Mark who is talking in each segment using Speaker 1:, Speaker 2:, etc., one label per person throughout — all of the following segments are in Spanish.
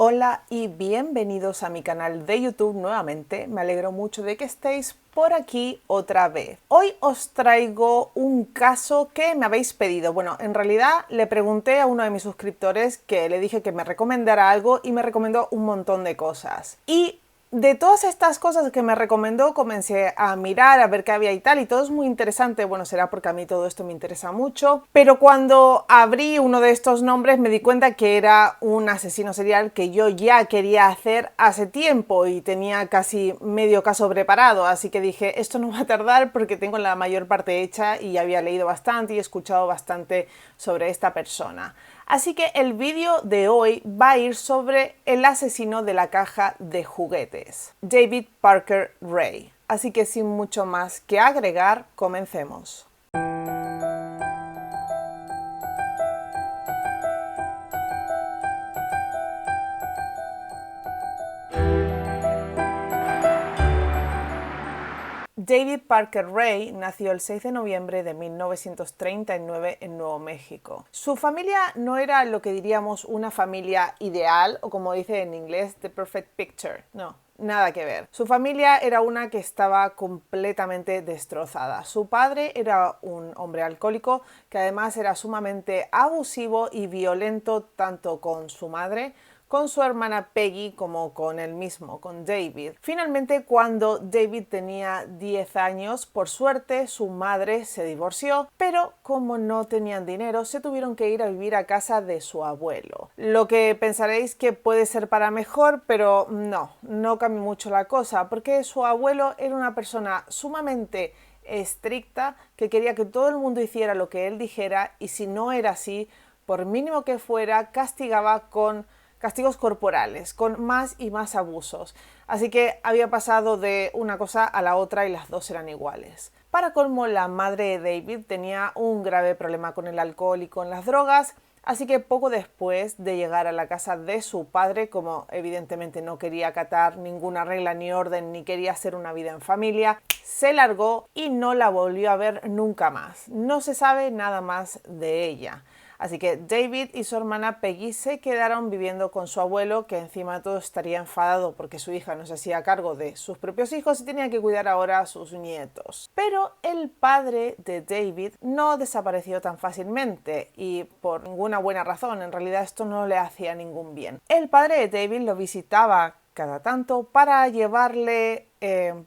Speaker 1: Hola y bienvenidos a mi canal de YouTube nuevamente. Me alegro mucho de que estéis por aquí otra vez. Hoy os traigo un caso que me habéis pedido. Bueno, en realidad le pregunté a uno de mis suscriptores que le dije que me recomendara algo y me recomendó un montón de cosas. Y de todas estas cosas que me recomendó, comencé a mirar, a ver qué había y tal, y todo es muy interesante. Bueno, será porque a mí todo esto me interesa mucho, pero cuando abrí uno de estos nombres me di cuenta que era un asesino serial que yo ya quería hacer hace tiempo y tenía casi medio caso preparado, así que dije, esto no va a tardar porque tengo la mayor parte hecha y ya había leído bastante y escuchado bastante sobre esta persona. Así que el vídeo de hoy va a ir sobre el asesino de la caja de juguetes, David Parker Ray. Así que sin mucho más que agregar, comencemos. David Parker Ray nació el 6 de noviembre de 1939 en Nuevo México. Su familia no era lo que diríamos una familia ideal, o como dice en inglés, the perfect picture. No, nada que ver. Su familia era una que estaba completamente destrozada. Su padre era un hombre alcohólico que además era sumamente abusivo y violento tanto con su madre, con su hermana Peggy como con él mismo, con David. Finalmente, cuando David tenía 10 años, por suerte su madre se divorció, pero como no tenían dinero, se tuvieron que ir a vivir a casa de su abuelo. Lo que pensaréis que puede ser para mejor, pero no cambia mucho la cosa, porque su abuelo era una persona sumamente estricta que quería que todo el mundo hiciera lo que él dijera, y si no era así, por mínimo que fuera, castigaba con castigos corporales, con más y más abusos. Así que había pasado de una cosa a la otra y las dos eran iguales. Para colmo, la madre de David tenía un grave problema con el alcohol y con las drogas, así que poco después de llegar a la casa de su padre, como evidentemente no quería acatar ninguna regla ni orden ni quería hacer una vida en familia, se largó y no la volvió a ver nunca más. No se sabe nada más de ella. Así que David y su hermana Peggy se quedaron viviendo con su abuelo, que encima de todo estaría enfadado porque su hija no se hacía cargo de sus propios hijos y tenía que cuidar ahora a sus nietos. Pero el padre de David no desapareció tan fácilmente y por ninguna buena razón. En realidad esto no le hacía ningún bien. El padre de David lo visitaba cada tanto para llevarle,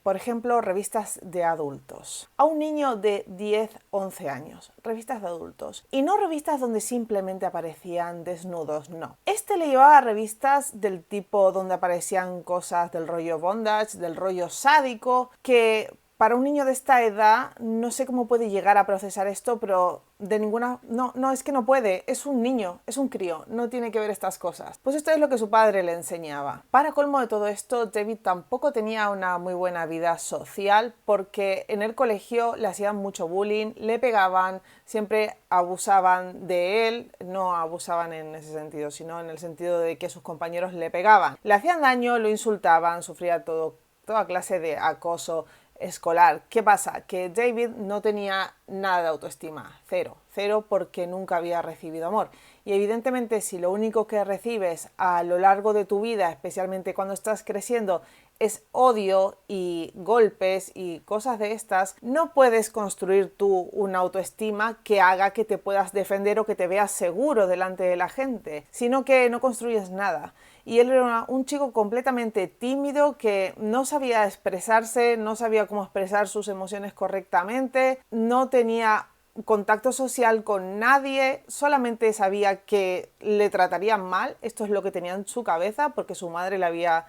Speaker 1: por ejemplo, revistas de adultos. A un niño de 10-11 años, revistas de adultos. Y no revistas donde simplemente aparecían desnudos, no. Este le llevaba revistas del tipo donde aparecían cosas del rollo bondage, del rollo sádico, que para un niño de esta edad, no sé cómo puede llegar a procesar esto, pero de ninguna... No, es que no puede. Es un niño, es un crío, no tiene que ver estas cosas. Pues esto es lo que su padre le enseñaba. Para colmo de todo esto, David tampoco tenía una muy buena vida social porque en el colegio le hacían mucho bullying, le pegaban, siempre abusaban de él. No abusaban en ese sentido, sino en el sentido de que sus compañeros le pegaban. Le hacían daño, lo insultaban, sufría toda clase de acoso escolar. ¿Qué pasa? Que David no tenía nada de autoestima, cero porque nunca había recibido amor. Y evidentemente si lo único que recibes a lo largo de tu vida, especialmente cuando estás creciendo, es odio y golpes y cosas de estas, no puedes construir tú una autoestima que haga que te puedas defender o que te veas seguro delante de la gente, sino que no construyes nada. Y él era un chico completamente tímido que no sabía expresarse, no sabía cómo expresar sus emociones correctamente, no tenía contacto social con nadie, solamente sabía que le tratarían mal. Esto es lo que tenía en su cabeza porque su madre le había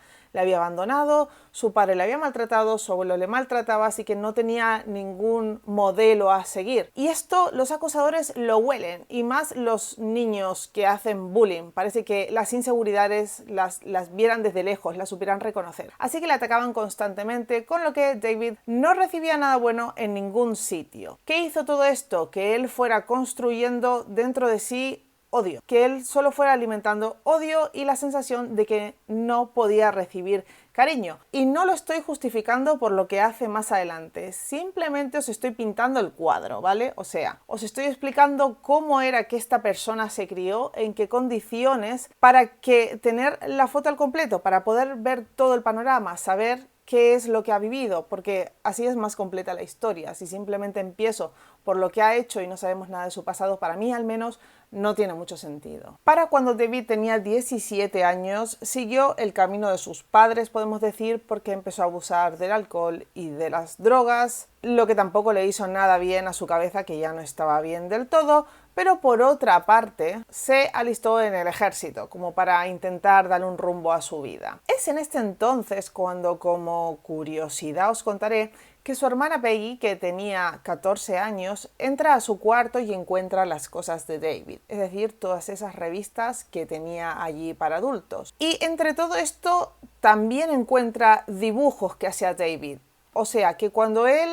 Speaker 1: abandonado, su padre le había maltratado, su abuelo le maltrataba, así que no tenía ningún modelo a seguir. Y esto los acosadores lo huelen, y más los niños que hacen bullying. Parece que las inseguridades las vieran desde lejos, las supieran reconocer. Así que le atacaban constantemente, con lo que David no recibía nada bueno en ningún sitio. ¿Qué hizo todo esto? Que él fuera construyendo dentro de sí odio, que él solo fuera alimentando odio y la sensación de que no podía recibir cariño. Y no lo estoy justificando por lo que hace más adelante, simplemente os estoy pintando el cuadro, ¿vale? O sea, os estoy explicando cómo era que esta persona se crió, en qué condiciones, para que tener la foto al completo, para poder ver todo el panorama, saber qué es lo que ha vivido, porque así es más completa la historia. Si simplemente empiezo por lo que ha hecho y no sabemos nada de su pasado, para mí al menos no tiene mucho sentido. Para cuando David tenía 17 años, siguió el camino de sus padres, podemos decir, porque empezó a abusar del alcohol y de las drogas, lo que tampoco le hizo nada bien a su cabeza, que ya no estaba bien del todo, pero por otra parte se alistó en el ejército, como para intentar darle un rumbo a su vida. Es en este entonces cuando, como curiosidad, os contaré que su hermana Peggy, que tenía 14 años, entra a su cuarto y encuentra las cosas de David, es decir, todas esas revistas que tenía allí para adultos. Y entre todo esto también encuentra dibujos que hacía David. O sea, que cuando él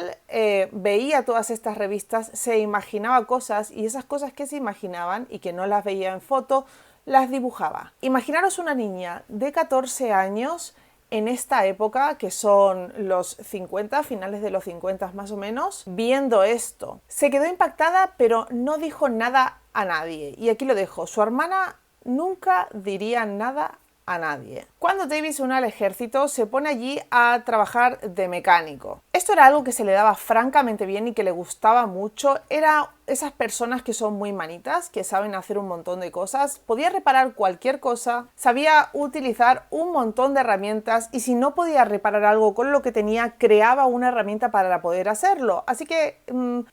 Speaker 1: veía todas estas revistas se imaginaba cosas, y esas cosas que se imaginaban y que no las veía en foto, las dibujaba. Imaginaros una niña de 14 años en esta época, que son los 50, finales de los 50 más o menos, viendo esto. Se quedó impactada, pero no dijo nada a nadie. Y aquí lo dejo. Su hermana nunca diría nada a nadie. Cuando David se une al ejército, se pone allí a trabajar de mecánico. Esto era algo que se le daba francamente bien y que le gustaba mucho. Era esas personas que son muy manitas, que saben hacer un montón de cosas. Podía reparar cualquier cosa, sabía utilizar un montón de herramientas, y si no podía reparar algo con lo que tenía, creaba una herramienta para poder hacerlo. Así que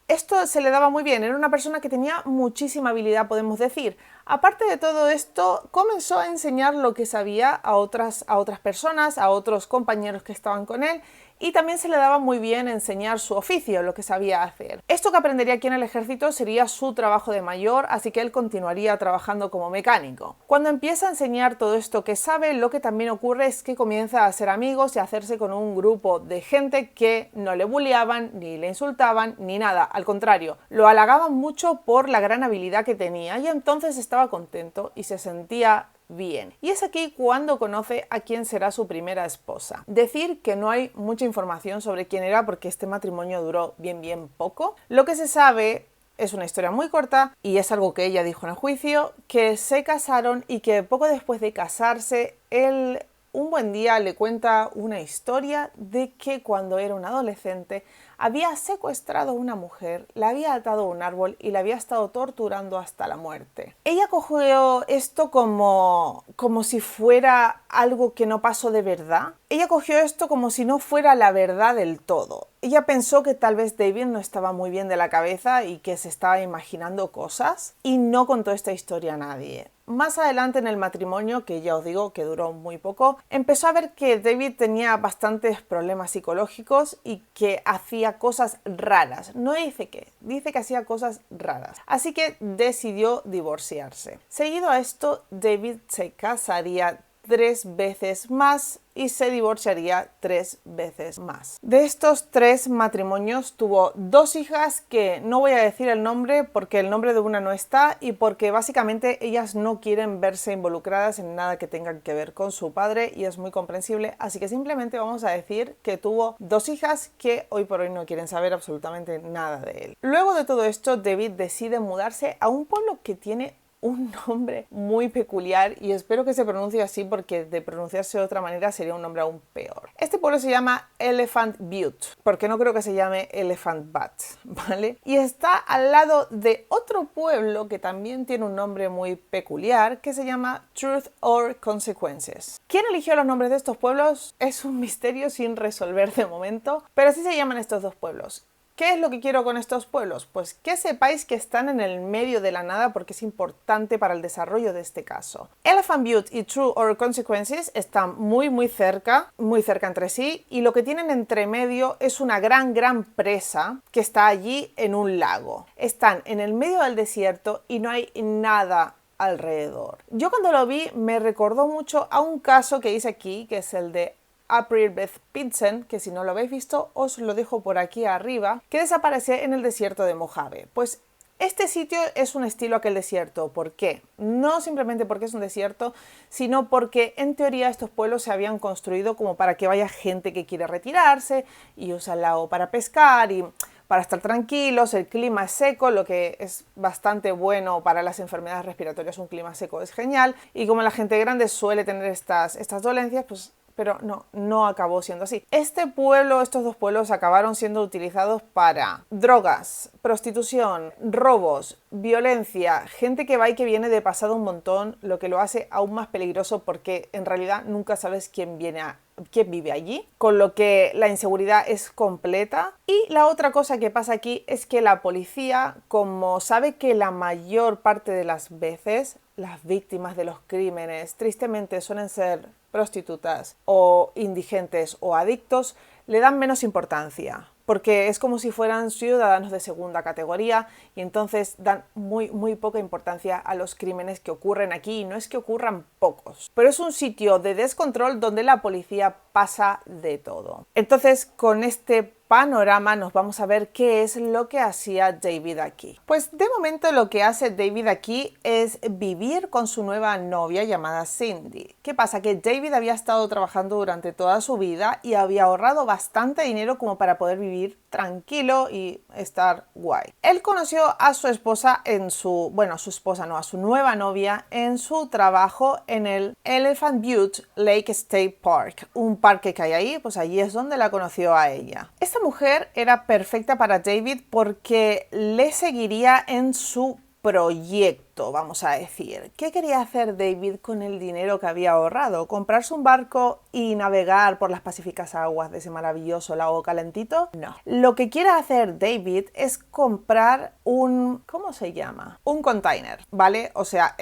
Speaker 1: esto se le daba muy bien. Era una persona que tenía muchísima habilidad, podemos decir. Aparte de todo esto, comenzó a enseñar lo que sabía a otras personas, a otros compañeros que estaban con él, y también se le daba muy bien enseñar su oficio, lo que sabía hacer. Esto que aprendería aquí en el ejército sería su trabajo de mayor, así que él continuaría trabajando como mecánico. Cuando empieza a enseñar todo esto que sabe, lo que también ocurre es que comienza a hacer amigos y a hacerse con un grupo de gente que no le bulleaban, ni le insultaban, ni nada. Al contrario, lo halagaban mucho por la gran habilidad que tenía, y entonces estaba contento y se sentía bien. Y es aquí cuando conoce a quien será su primera esposa. Decir que no hay mucha información sobre quién era, porque este matrimonio duró bien poco. Lo que se sabe es una historia muy corta, y es algo que ella dijo en el juicio, que se casaron y que poco después de casarse, él un buen día le cuenta una historia de que cuando era un adolescente había secuestrado a una mujer, la había atado a un árbol y la había estado torturando hasta la muerte. Ella cogió esto como si fuera algo que no pasó de verdad. Ella cogió esto como si no fuera la verdad del todo. Ella pensó que tal vez David no estaba muy bien de la cabeza y que se estaba imaginando cosas, y no contó esta historia a nadie. Más adelante en el matrimonio, que ya os digo que duró muy poco, empezó a ver que David tenía bastantes problemas psicológicos y que hacía cosas raras. No dice qué, dice que hacía cosas raras. Así que decidió divorciarse. Seguido a esto, David se casaría 3 veces más y se divorciaría 3 veces más. De estos 3 matrimonios tuvo 2 hijas, que no voy a decir el nombre porque el nombre de una no está, y porque básicamente ellas no quieren verse involucradas en nada que tenga que ver con su padre, y es muy comprensible, así que simplemente vamos a decir que tuvo 2 hijas que hoy por hoy no quieren saber absolutamente nada de él. Luego de todo esto, David decide mudarse a un pueblo que tiene un nombre muy peculiar, y espero que se pronuncie así, porque de pronunciarse de otra manera sería un nombre aún peor. Este pueblo se llama Elephant Butte, porque no creo que se llame Elephant Butte, ¿vale? Y está al lado de otro pueblo que también tiene un nombre muy peculiar, que se llama Truth or Consequences. ¿Quién eligió los nombres de estos pueblos? Es un misterio sin resolver de momento, pero así se llaman estos dos pueblos. ¿Qué es lo que quiero con estos pueblos? Pues que sepáis que están en el medio de la nada, porque es importante para el desarrollo de este caso. Elephant Butte y True or Consequences están muy cerca entre sí, y lo que tienen entre medio es una gran presa que está allí en un lago. Están en el medio del desierto y no hay nada alrededor. Yo cuando lo vi me recordó mucho a un caso que hice aquí, que es el de April Beth Pidsen, que si no lo habéis visto os lo dejo por aquí arriba, que desaparece en el desierto de Mojave. Pues Este sitio es un estilo aquel desierto. ¿Por qué? No simplemente porque es un desierto, sino porque en teoría estos pueblos se habían construido como para que vaya gente que quiere retirarse y usa el lago para pescar y para estar tranquilos. El clima es seco, lo que es bastante bueno para las enfermedades respiratorias. Un clima seco es genial, y como la gente grande suele tener estas dolencias, pues pero no acabó siendo así. Estos dos pueblos acabaron siendo utilizados para drogas, prostitución, robos, violencia, gente que va y que viene de pasado un montón, lo que lo hace aún más peligroso porque en realidad nunca sabes quién vive allí, con lo que la inseguridad es completa. Y la otra cosa que pasa aquí es que la policía, como sabe que la mayor parte de las veces las víctimas de los crímenes tristemente suelen ser prostitutas o indigentes o adictos, le dan menos importancia, porque es como si fueran ciudadanos de segunda categoría, y entonces dan muy poca importancia a los crímenes que ocurren aquí. Y no es que ocurran pocos, pero es un sitio de descontrol donde la policía pasa de todo. Entonces, con este panorama nos vamos a ver qué es lo que hacía David aquí. Pues de momento lo que hace David aquí es vivir con su nueva novia llamada Cindy. ¿Qué pasa? Que David había estado trabajando durante toda su vida y había ahorrado bastante dinero como para poder vivir tranquilo y estar guay. Él conoció a su esposa a su nueva novia en su trabajo en el Elephant Butte Lake State Park, un parque que hay ahí. Pues allí es donde la conoció a ella. Esta mujer era perfecta para David porque le seguiría en su proyecto, vamos a decir. ¿Qué quería hacer David con el dinero que había ahorrado? ¿Comprarse un barco y navegar por las pacíficas aguas de ese maravilloso lago calentito? No. Lo que quiere hacer David es comprar ¿cómo se llama? Un container, ¿vale? O sea,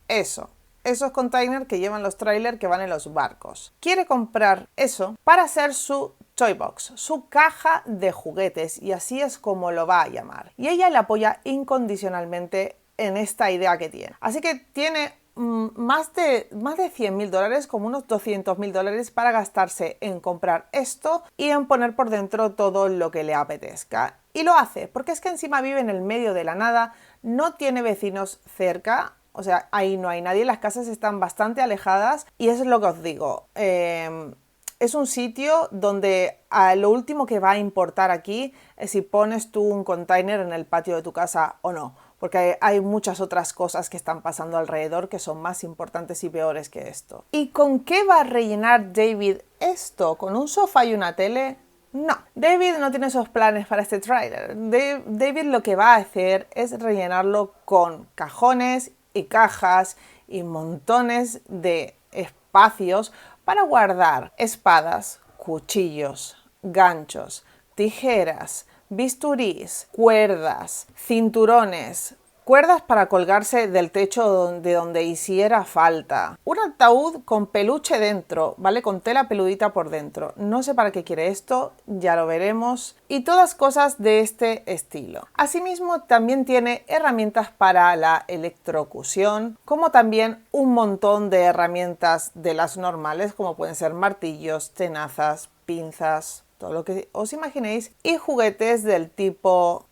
Speaker 1: esos containers que llevan los trailers que van en los barcos. Quiere comprar eso para hacer su Toy Box, su caja de juguetes, y así es como lo va a llamar. Y ella le apoya incondicionalmente en esta idea que tiene. Así que tiene más de $100.000, como unos $200.000 para gastarse en comprar esto y en poner por dentro todo lo que le apetezca. Y lo hace porque es que encima vive en el medio de la nada, no tiene vecinos cerca. O sea, ahí no hay nadie, las casas están bastante alejadas, y eso es lo que os digo. Es un sitio donde lo último que va a importar aquí es si pones tú un container en el patio de tu casa o no, porque hay muchas otras cosas que están pasando alrededor que son más importantes y peores que esto. ¿Y con qué va a rellenar David esto? ¿Con un sofá y una tele? No, David no tiene esos planes para este tráiler. David lo que va a hacer es rellenarlo con cajones y cajas y montones de espacios para guardar espadas, cuchillos, ganchos, tijeras, bisturís, cuerdas, cinturones, cuerdas para colgarse del techo de donde hiciera falta, un ataúd con peluche dentro, ¿vale? Con tela peludita por dentro. No sé para qué quiere esto, ya lo veremos. Y todas cosas de este estilo. Asimismo, también tiene herramientas para la electrocución, como también un montón de herramientas de las normales, como pueden ser martillos, tenazas, pinzas, todo lo que os imaginéis, y juguetes del tipo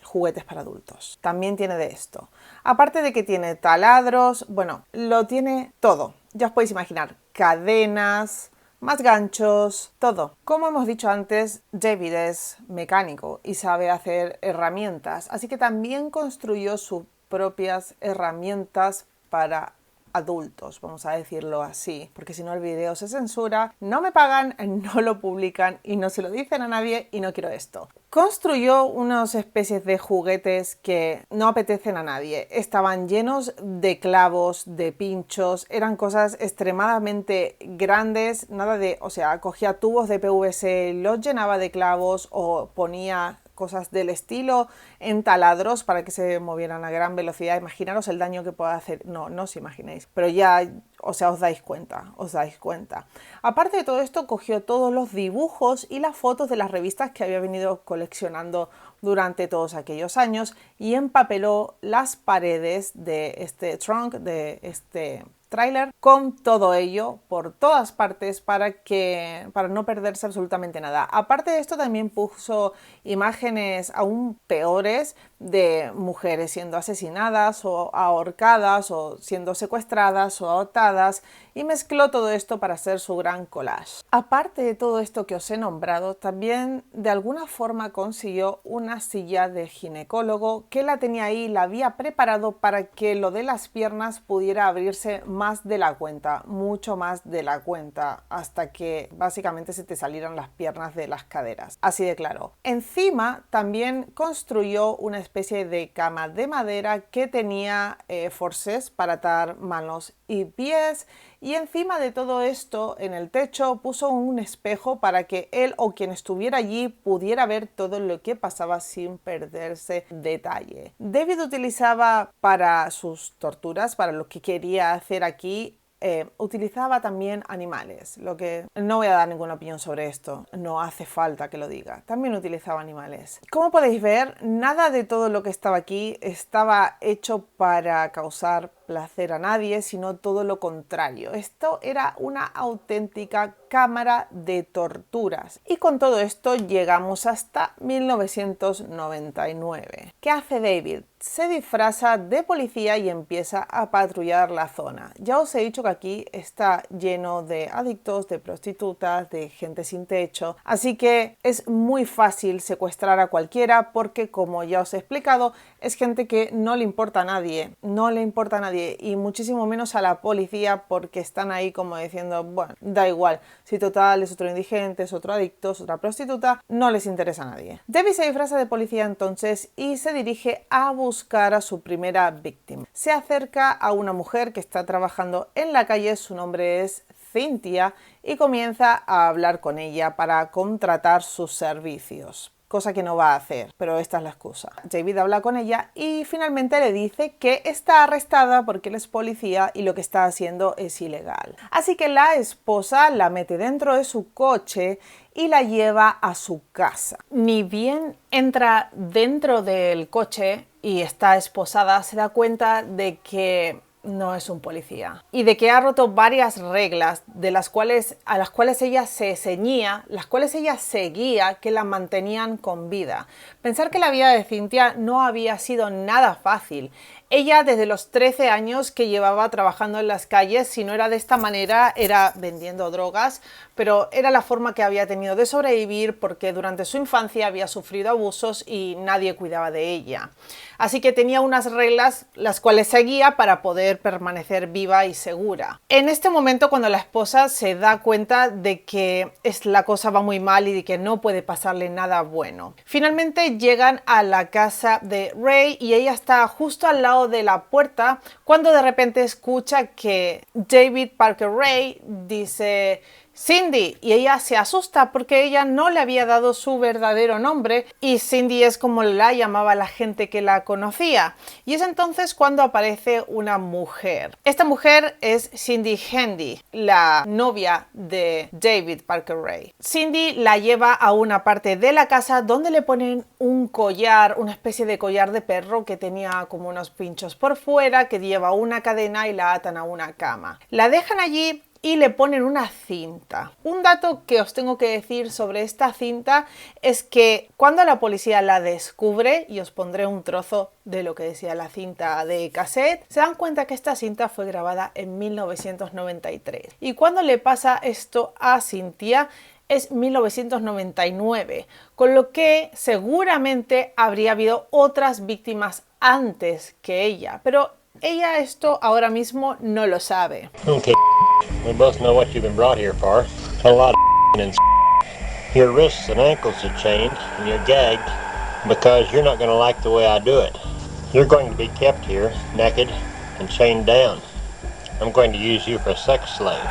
Speaker 1: juguetes para adultos. También tiene de esto. Aparte de que tiene taladros, bueno, lo tiene todo. Ya os podéis imaginar, cadenas, más ganchos, todo. Como hemos dicho antes, David es mecánico y sabe hacer herramientas, así que también construyó sus propias herramientas para adultos, vamos a decirlo así, porque si no el vídeo se censura, no me pagan, no lo publican y no se lo dicen a nadie, y no quiero esto. Construyó unas especies de juguetes que no apetecen a nadie. Estaban llenos de clavos, de pinchos, eran cosas extremadamente grandes, cogía tubos de PVC, los llenaba de clavos o ponía cosas del estilo en taladros para que se movieran a gran velocidad. Imaginaros el daño que puede hacer. No os imaginéis, pero ya, os dais cuenta. Aparte de todo esto, cogió todos los dibujos y las fotos de las revistas que había venido coleccionando durante todos aquellos años y empapeló las paredes de este trunk, de este tráiler con todo ello por todas partes para no perderse absolutamente nada. Aparte de esto, también puso imágenes aún peores de mujeres siendo asesinadas o ahorcadas o siendo secuestradas o atadas, y mezcló todo esto para hacer su gran collage. Aparte de todo esto que os he nombrado, también de alguna forma consiguió una silla de ginecólogo que la tenía ahí, la había preparado para que lo de las piernas pudiera abrirse más de la cuenta, mucho más de la cuenta, hasta que básicamente se te salieran las piernas de las caderas. Así de claro. Encima también construyó una especie de cama de madera que tenía forceps para atar manos y pies, y encima de todo esto en el techo puso un espejo para que él o quien estuviera allí pudiera ver todo lo que pasaba sin perderse detalle. David utilizaba para sus torturas, para lo que quería hacer aquí, utilizaba también animales, lo que no voy a dar ninguna opinión sobre esto, no hace falta que lo diga. También utilizaba animales. Como podéis ver, nada de todo lo que estaba aquí estaba hecho para causar placer a nadie, sino todo lo contrario. Esto era una auténtica cámara de torturas. Y con todo esto llegamos hasta 1999. ¿Qué hace David? Se disfraza de policía y empieza a patrullar la zona. Ya os he dicho que aquí está lleno de adictos, de prostitutas, de gente sin techo, así que es muy fácil secuestrar a cualquiera porque, como ya os he explicado, es gente que no le importa a nadie, y muchísimo menos a la policía, porque están ahí como diciendo, bueno, da igual, si total es otro indigente, es otro adicto, es otra prostituta, no les interesa a nadie. Debbie se disfraza de policía entonces y se dirige a buscar a su primera víctima. Se acerca a una mujer que está trabajando en la calle, su nombre es Cynthia, y comienza a hablar con ella para contratar sus servicios. Cosa que no va a hacer, pero esta es la excusa. David habla con ella y finalmente le dice que está arrestada porque él es policía y lo que está haciendo es ilegal. Así que la esposa la mete dentro de su coche y la lleva a su casa. Ni bien entra dentro del coche y está esposada, se da cuenta de que no es un policía y de que ha roto varias reglas a las cuales ella se ceñía, las cuales ella seguía, que la mantenían con vida. Pensar que la vida de Cynthia no había sido nada fácil. Ella desde los 13 años que llevaba trabajando en las calles, si no era de esta manera, era vendiendo drogas, pero era la forma que había tenido de sobrevivir porque durante su infancia había sufrido abusos y nadie cuidaba de ella. Así que tenía unas reglas las cuales seguía para poder permanecer viva y segura. En este momento, cuando la esposa se da cuenta de que la cosa va muy mal y de que no puede pasarle nada bueno, finalmente llegan a la casa de Ray y ella está justo al lado de la puerta cuando de repente escucha que David Parker Ray dice Cindy, y ella se asusta porque ella no le había dado su verdadero nombre y Cindy es como la llamaba la gente que la conocía, y es entonces cuando aparece una mujer. Esta mujer es Cindy Handy, la novia de David Parker Ray. Cindy la lleva a una parte de la casa donde le ponen un collar, una especie de collar de perro que tenía como unos pinchos por fuera, que lleva una cadena y la atan a una cama. La dejan allí y le ponen una cinta. Un dato que os tengo que decir sobre esta cinta es que cuando la policía la descubre, y os pondré un trozo de lo que decía la cinta de cassette, se dan cuenta que esta cinta fue grabada en 1993. Y cuando le pasa esto a Cynthia es 1999, con lo que seguramente habría habido otras víctimas antes que ella, pero ella esto ahora mismo no lo sabe.
Speaker 2: Okay, we both know what you've been brought here for. A lot of and your wrists and ankles are chained and you're gagged because you're not going to like the way I do it. You're going to be kept here naked and chained down. I'm going to use you for a sex slave.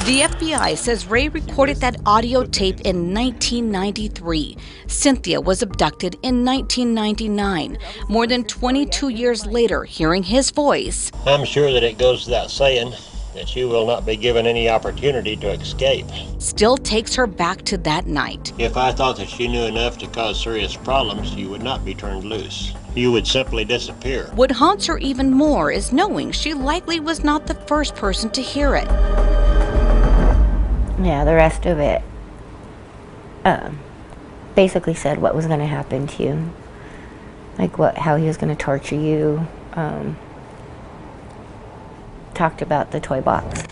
Speaker 3: The FBI says Ray recorded that audio tape in 1993. Cynthia was abducted in 1999. More than 22 years later, hearing his voice.
Speaker 2: I'm sure that it goes without saying that you will not be given any opportunity to escape.
Speaker 3: Still takes her back to that night.
Speaker 2: If I thought that you knew enough to cause serious problems, you would not be turned loose. you would simply disappear.
Speaker 3: What haunts her even more is knowing she likely was not the first person to hear it.
Speaker 4: Yeah, the rest of it basically said what was going to happen to you, like how he was going to torture you. Talked about the toy box.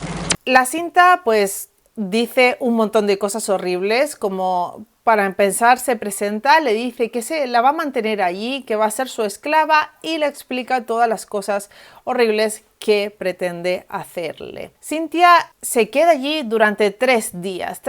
Speaker 1: La cinta pues dice un montón de cosas horribles, como para empezar se presenta, le dice que se la va a mantener allí, que va a ser su esclava y le explica todas las cosas horribles que pretende hacerle. Cynthia se queda allí durante 3 días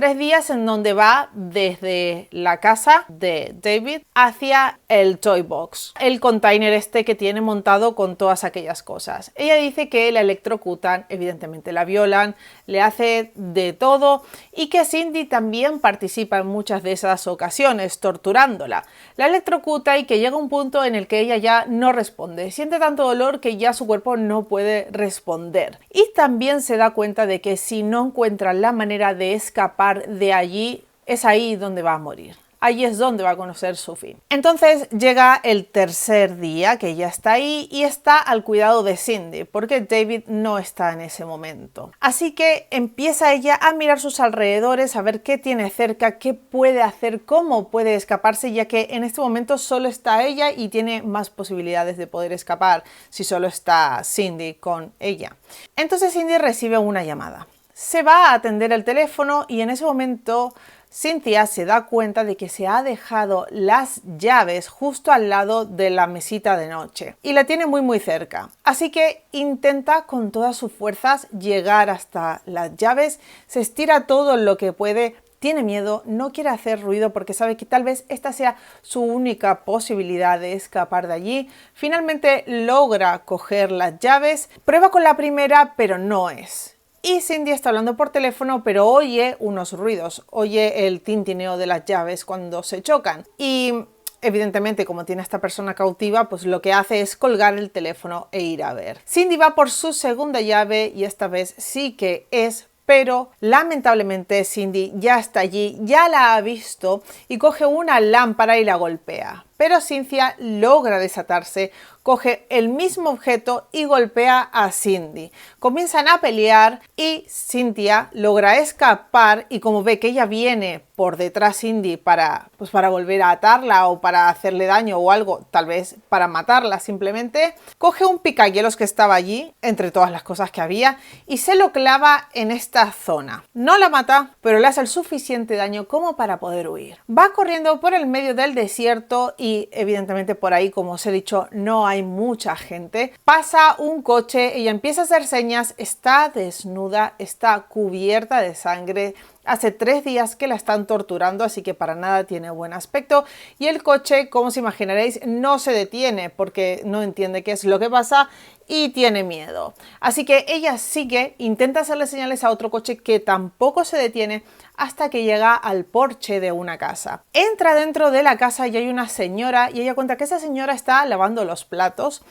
Speaker 1: en donde va desde la casa de David hacia el toy box, el container este que tiene montado con todas aquellas cosas. Ella dice que la electrocutan, evidentemente la violan, le hace de todo y que Cindy también participa en muchas de esas ocasiones torturándola. La electrocuta y que llega un punto en el que ella ya no responde, siente tanto dolor que ya su cuerpo no puede responder y también se da cuenta de que si no encuentra la manera de escapar de allí, es ahí donde va a morir. Allí es donde va a conocer su fin. Entonces llega el 3er día que ella está ahí y está al cuidado de Cindy porque David no está en ese momento. Así que empieza ella a mirar sus alrededores, a ver qué tiene cerca, qué puede hacer, cómo puede escaparse, ya que en este momento solo está ella y tiene más posibilidades de poder escapar si solo está Cindy con ella. Entonces Cindy recibe una llamada. Se va a atender el teléfono y en ese momento Cynthia se da cuenta de que se ha dejado las llaves justo al lado de la mesita de noche y la tiene muy cerca. Así que intenta con todas sus fuerzas llegar hasta las llaves, se estira todo lo que puede, tiene miedo, no quiere hacer ruido porque sabe que tal vez esta sea su única posibilidad de escapar de allí. Finalmente logra coger las llaves, prueba con la primera pero no es. Y Cindy está hablando por teléfono, pero oye unos ruidos, oye el tintineo de las llaves cuando se chocan. Y evidentemente, como tiene a esta persona cautiva, pues lo que hace es colgar el teléfono e ir a ver. Cindy va por su segunda llave y esta vez sí que es, pero lamentablemente Cindy ya está allí, ya la ha visto y coge una lámpara y la golpea. Pero Cynthia logra desatarse, coge el mismo objeto y golpea a Cindy. Comienzan a pelear y Cynthia logra escapar y como ve que ella viene por detrás Cindy para volver a atarla o para hacerle daño o algo, tal vez para matarla simplemente, coge un picahielos que estaba allí, entre todas las cosas que había, y se lo clava en esta zona. No la mata, pero le hace el suficiente daño como para poder huir. Va corriendo por el medio del desierto y evidentemente por ahí, como os he dicho, no hay mucha gente. Pasa un coche, ella empieza a hacer señas, está desnuda, está cubierta de sangre. Hace 3 días que la están torturando, así que para nada tiene buen aspecto. Y el coche, como os imaginaréis, no se detiene porque no entiende qué es lo que pasa y tiene miedo. Así que ella sigue, intenta hacerle señales a otro coche que tampoco se detiene hasta que llega al porche de una casa. Entra dentro de la casa y hay una señora y ella cuenta que esa señora está lavando los platos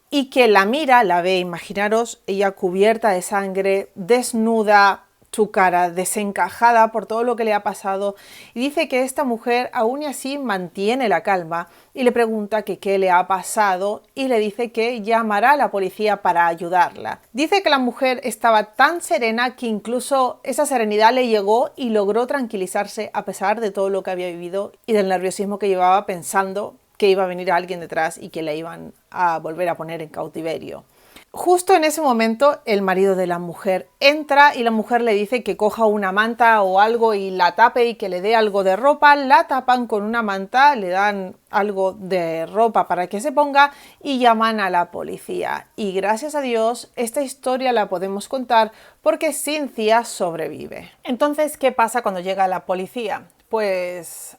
Speaker 1: y que la mira, la ve, imaginaros, ella cubierta de sangre, desnuda, su cara desencajada por todo lo que le ha pasado, y dice que esta mujer aún y así mantiene la calma y le pregunta que qué le ha pasado y le dice que llamará a la policía para ayudarla. Dice que la mujer estaba tan serena que incluso esa serenidad le llegó y logró tranquilizarse a pesar de todo lo que había vivido y del nerviosismo que llevaba pensando que iba a venir alguien detrás y que la iban a volver a poner en cautiverio. Justo en ese momento el marido de la mujer entra y la mujer le dice que coja una manta o algo y la tape y que le dé algo de ropa. La tapan con una manta, le dan algo de ropa para que se ponga y llaman a la policía. Y gracias a Dios esta historia la podemos contar porque Cynthia sobrevive. Entonces, ¿qué pasa cuando llega la policía? Pues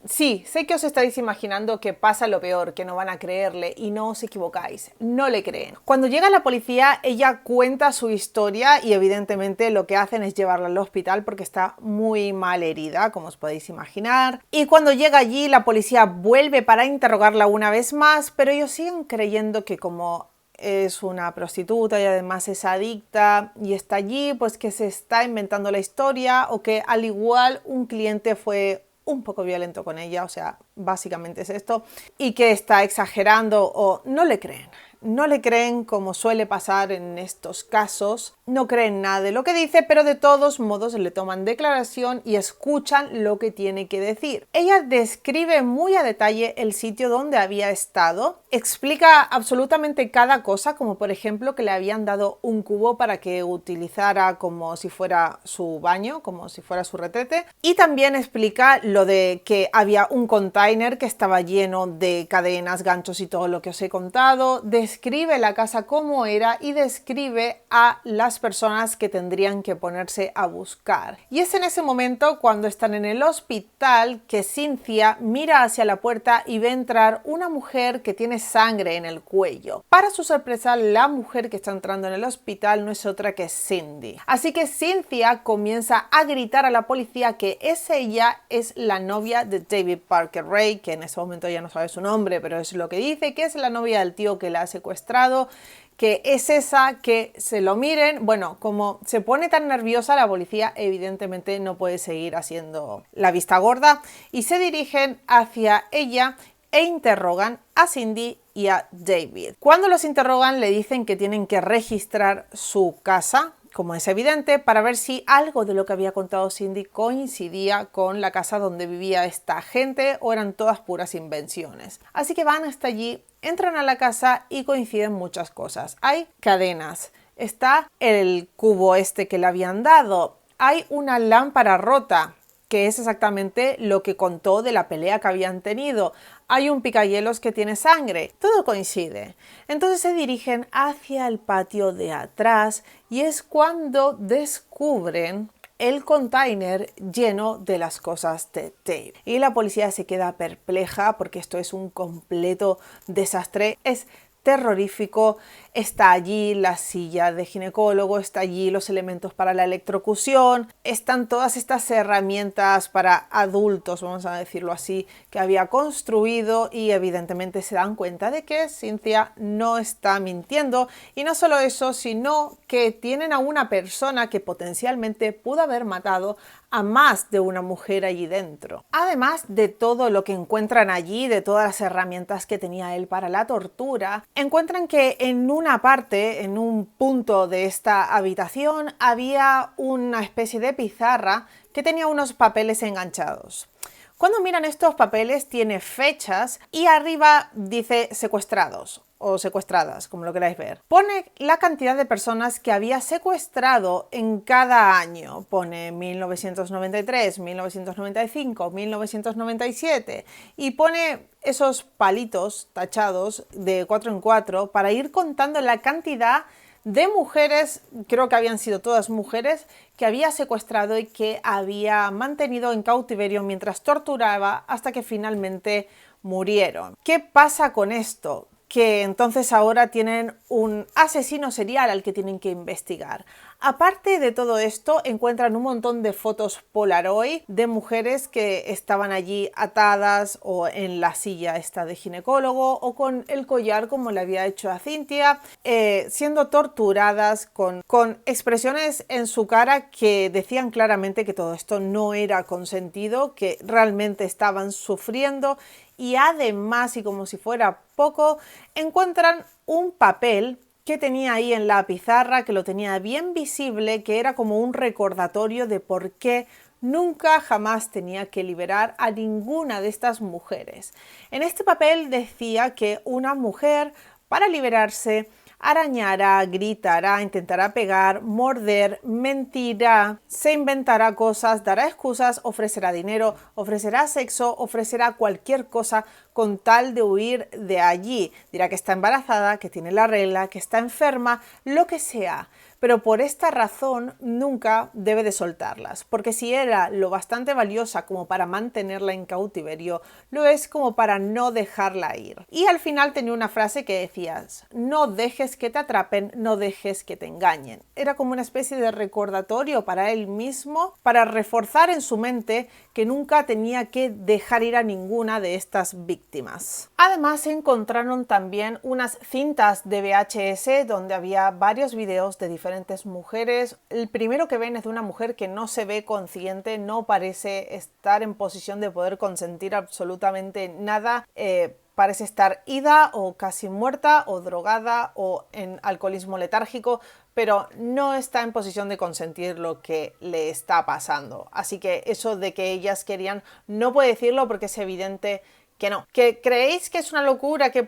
Speaker 1: sí, sé que os estáis imaginando que pasa lo peor, que no van a creerle y no os equivocáis, no le creen. Cuando llega la policía, ella cuenta su historia y evidentemente lo que hacen es llevarla al hospital porque está muy mal herida, como os podéis imaginar. Y cuando llega allí, la policía vuelve para interrogarla una vez más, pero ellos siguen creyendo que como es una prostituta y además es adicta y está allí, pues que se está inventando la historia o que al igual un cliente fue un poco violento con ella, o sea, básicamente es esto, y que está exagerando o no le creen. No le creen, como suele pasar en estos casos, no creen nada de lo que dice, pero de todos modos le toman declaración y escuchan lo que tiene que decir. Ella describe muy a detalle el sitio donde había estado, explica absolutamente cada cosa, como por ejemplo que le habían dado un cubo para que utilizara como si fuera su baño, como si fuera su retrete, y también explica lo de que había un container que estaba lleno de cadenas, ganchos y todo lo que os he contado. Describe la casa como era y describe a las personas que tendrían que ponerse a buscar. Y es en ese momento, cuando están en el hospital, que Cynthia mira hacia la puerta y ve entrar una mujer que tiene sangre en el cuello. Para su sorpresa, la mujer que está entrando en el hospital no es otra que Cindy. Así que Cynthia comienza a gritar a la policía que ella es la novia de David Parker Ray, que en ese momento ya no sabe su nombre, pero es lo que dice, que es la novia del tío que la ha secuestrado, que es esa, que se lo miren. Bueno, como se pone tan nerviosa, la policía evidentemente no puede seguir haciendo la vista gorda y se dirigen hacia ella e interrogan a Cindy y a David. Cuando los interrogan le dicen que tienen que registrar su casa, como es evidente, para ver si algo de lo que había contado Cindy coincidía con la casa donde vivía esta gente o eran todas puras invenciones. Así que van hasta allí, entran a la casa y coinciden muchas cosas. Hay cadenas, está el cubo este que le habían dado, hay una lámpara rota, que es exactamente lo que contó de la pelea que habían tenido. Hay un picahielos que tiene sangre. Todo coincide. Entonces se dirigen hacia el patio de atrás y es cuando descubren el container lleno de las cosas de Dave. Y la policía se queda perpleja porque esto es un completo desastre. Es terrorífico. Está allí la silla de ginecólogo, está allí los elementos para la electrocución, están todas estas herramientas para adultos, vamos a decirlo así, que había construido, y evidentemente se dan cuenta de que Cynthia no está mintiendo. Y no solo eso, sino que tienen a una persona que potencialmente pudo haber matado a más de una mujer allí dentro. Además de todo lo que encuentran allí, de todas las herramientas que tenía él para la tortura, encuentran que en una parte, en un punto de esta habitación, había una especie de pizarra que tenía unos papeles enganchados. Cuando miran estos papeles tiene fechas y arriba dice secuestrados o secuestradas, como lo queráis ver. Pone la cantidad de personas que había secuestrado en cada año. Pone 1993, 1995, 1997 y pone esos palitos tachados de 4 en 4 para ir contando la cantidad de mujeres, creo que habían sido todas mujeres, que había secuestrado y que había mantenido en cautiverio mientras torturaba hasta que finalmente murieron. ¿Qué pasa con esto? Que entonces ahora tienen un asesino serial al que tienen que investigar. Aparte de todo esto, encuentran un montón de fotos Polaroid de mujeres que estaban allí atadas o en la silla esta de ginecólogo o con el collar como le había hecho a Cynthia, siendo torturadas con expresiones en su cara que decían claramente que todo esto no era consentido, que realmente estaban sufriendo. Y además, y como si fuera poco, encuentran un papel que tenía ahí en la pizarra, que lo tenía bien visible, que era como un recordatorio de por qué nunca jamás tenía que liberar a ninguna de estas mujeres. En este papel decía que una mujer, para liberarse, arañará, gritará, intentará pegar, morder, mentirá, se inventará cosas, dará excusas, ofrecerá dinero, ofrecerá sexo, ofrecerá cualquier cosa con tal de huir de allí. Dirá que está embarazada, que tiene la regla, que está enferma, lo que sea. Pero por esta razón nunca debe de soltarlas, porque si era lo bastante valiosa como para mantenerla en cautiverio, lo es como para no dejarla ir. Y al final tenía una frase que decía: no dejes que te atrapen, no dejes que te engañen. Era como una especie de recordatorio para él mismo, para reforzar en su mente que nunca tenía que dejar ir a ninguna de estas víctimas. Además se encontraron también unas cintas de VHS donde había varios videos de diferentes diferentes mujeres. El primero que ven es de una mujer que no se ve consciente, no parece estar en posición de poder consentir absolutamente nada. Parece estar ida o casi muerta o drogada o en alcoholismo letárgico, pero no está en posición de consentir lo que le está pasando. Así que eso de que ellas querían no puede decirlo porque es evidente que no. ¿Que creéis que es una locura que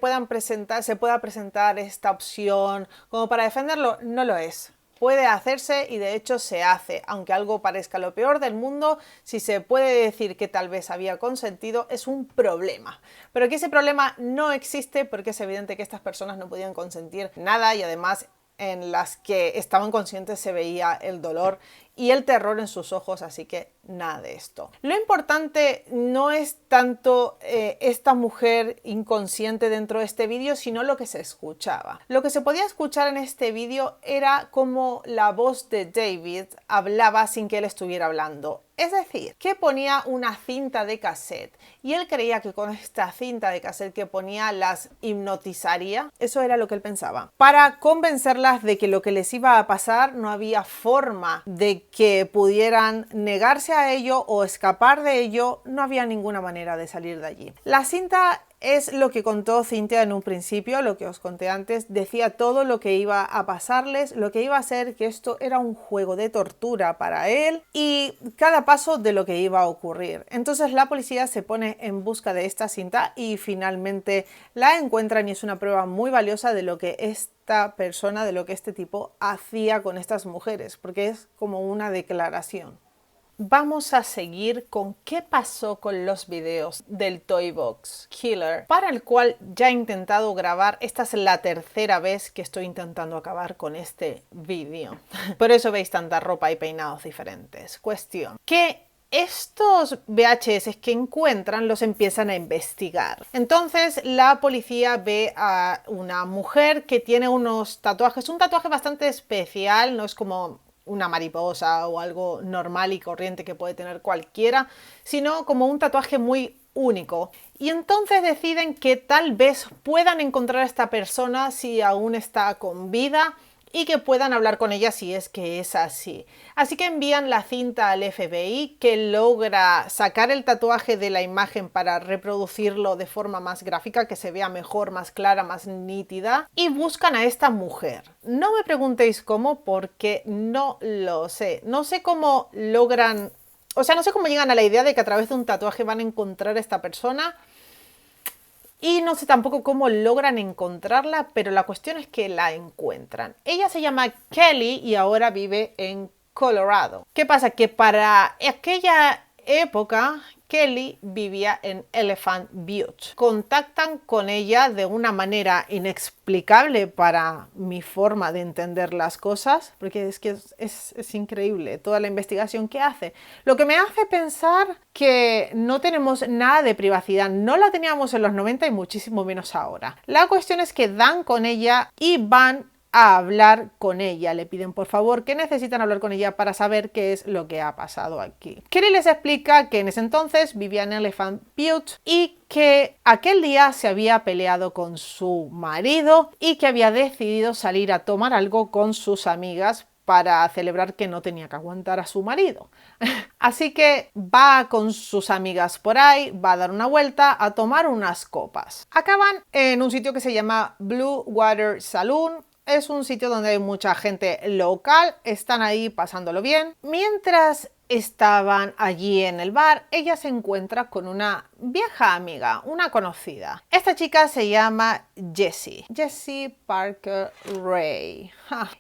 Speaker 1: se pueda presentar esta opción como para defenderlo? No lo es. Puede hacerse y de hecho se hace, aunque algo parezca lo peor del mundo, si se puede decir que tal vez había consentido, es un problema. Pero que ese problema no existe porque es evidente que estas personas no podían consentir nada y además en las que estaban conscientes se veía el dolor y el terror en sus ojos, así que nada de esto. Lo importante no es tanto esta mujer inconsciente dentro de este vídeo, sino lo que se escuchaba. Lo que se podía escuchar en este vídeo era como la voz de David hablaba sin que él estuviera hablando. Es decir, que ponía una cinta de cassette y él creía que con esta cinta de cassette que ponía las hipnotizaría. Eso era lo que él pensaba. Para convencerlas de que lo que les iba a pasar no había forma de que pudieran negarse a ello o escapar de ello, no había ninguna manera de salir de allí. La cinta es lo que contó Cynthia en un principio, lo que os conté antes, decía todo lo que iba a pasarles, lo que iba a ser que esto era un juego de tortura para él y cada paso de lo que iba a ocurrir. Entonces la policía se pone en busca de esta cinta y finalmente la encuentran y es una prueba muy valiosa de lo que esta persona, de lo que este tipo hacía con estas mujeres, porque es como una declaración. Vamos a seguir con qué pasó con los videos del Toy Box Killer, para el cual ya he intentado grabar. Esta es la tercera vez que estoy intentando acabar con este vídeo. Por eso veis tanta ropa y peinados diferentes. Cuestión, que estos VHS que encuentran los empiezan a investigar. Entonces la policía ve a una mujer que tiene unos tatuajes, un tatuaje bastante especial, no es como una mariposa o algo normal y corriente que puede tener cualquiera, sino como un tatuaje muy único. Y entonces deciden que tal vez puedan encontrar a esta persona si aún está con vida y que puedan hablar con ella si es que es así. Así que envían la cinta al FBI, que logra sacar el tatuaje de la imagen para reproducirlo de forma más gráfica, que se vea mejor, más clara, más nítida, y buscan a esta mujer. No me preguntéis cómo, porque no lo sé. No sé cómo logran, o sea, no sé cómo llegan a la idea de que a través de un tatuaje van a encontrar a esta persona. Y no sé tampoco cómo logran encontrarla, pero la cuestión es que la encuentran. Ella se llama Kelly y ahora vive en Colorado. ¿Qué pasa? Que para aquella época Kelly vivía en Elephant Butte. Contactan con ella de una manera inexplicable para mi forma de entender las cosas, porque es que es increíble toda la investigación que hace. Lo que me hace pensar que no tenemos nada de privacidad. No la teníamos en los 90 y muchísimo menos ahora. La cuestión es que dan con ella y van a hablar con ella. Le piden por favor que necesitan hablar con ella para saber qué es lo que ha pasado aquí. Kelly les explica que en ese entonces vivía en Elephant Butte y que aquel día se había peleado con su marido y que había decidido salir a tomar algo con sus amigas para celebrar que no tenía que aguantar a su marido. Así que va con sus amigas por ahí, va a dar una vuelta, a tomar unas copas. Acaban en un sitio que se llama Blue Water Saloon. Es un sitio donde hay mucha gente local, están ahí pasándolo bien. Mientras estaban allí en el bar, ella se encuentra con una vieja amiga, una conocida. Esta chica se llama Jessie Parker Ray.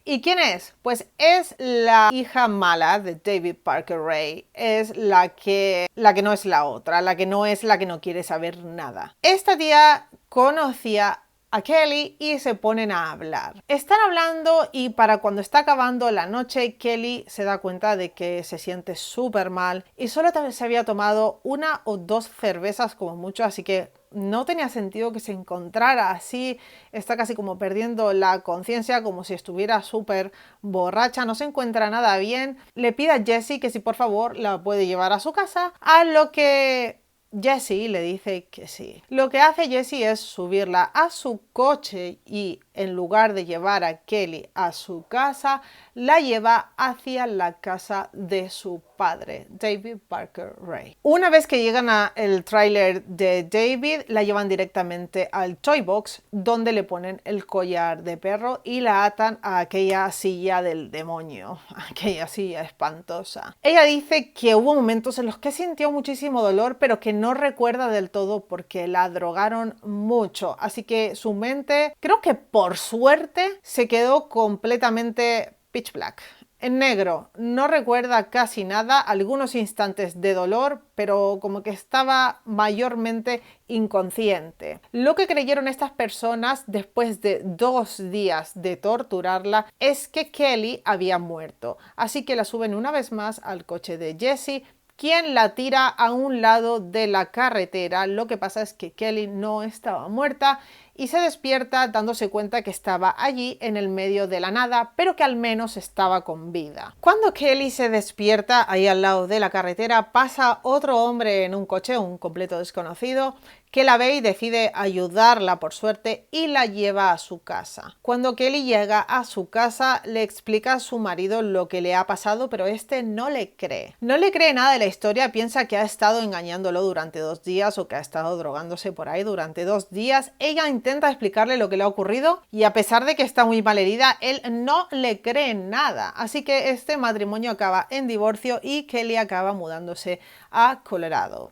Speaker 1: ¿Y quién es? Pues es la hija mala de David Parker Ray. Es la que no es la otra, la que no es la que no quiere saber nada. Esta tía conocía a Kelly y se ponen a hablar. Están hablando y para cuando está acabando la noche, Kelly se da cuenta de que se siente súper mal y solo se había tomado 1 o 2 cervezas como mucho, así que no tenía sentido que se encontrara así. Está casi como perdiendo la conciencia, como si estuviera súper borracha, no se encuentra nada bien. Le pide a Jessie que si por favor la puede llevar a su casa, a lo que Jessie le dice que sí. Lo que hace Jessie es subirla a su coche y en lugar de llevar a Kelly a su casa, la lleva hacia la casa de su padre, David Parker Ray. Una vez que llegan al tráiler de David, la llevan directamente al Toy Box, donde le ponen el collar de perro y la atan a aquella silla del demonio, aquella silla espantosa. Ella dice que hubo momentos en los que sintió muchísimo dolor, pero que no recuerda del todo porque la drogaron mucho, así que su mente, creo que por suerte, se quedó completamente pitch black, en negro. No recuerda casi nada, algunos instantes de dolor, pero como que estaba mayormente inconsciente. Lo que creyeron estas personas después de 2 días de torturarla es que Kelly había muerto, así que la suben una vez más al coche de Jesse, quien la tira a un lado de la carretera. Lo que pasa es que Kelly no estaba muerta y se despierta dándose cuenta que estaba allí en el medio de la nada, pero que al menos estaba con vida. Cuando Kelly se despierta ahí al lado de la carretera, pasa otro hombre en un coche, un completo desconocido, que la ve y decide ayudarla por suerte y la lleva a su casa. Cuando Kelly llega a su casa, le explica a su marido lo que le ha pasado, pero este no le cree. No le cree nada de la historia, piensa que ha estado engañándolo durante 2 días o que ha estado drogándose por ahí durante 2 días. Ella intenta explicarle lo que le ha ocurrido y a pesar de que está muy mal herida, él no le cree nada. Así que este matrimonio acaba en divorcio y Kelly acaba mudándose a Colorado.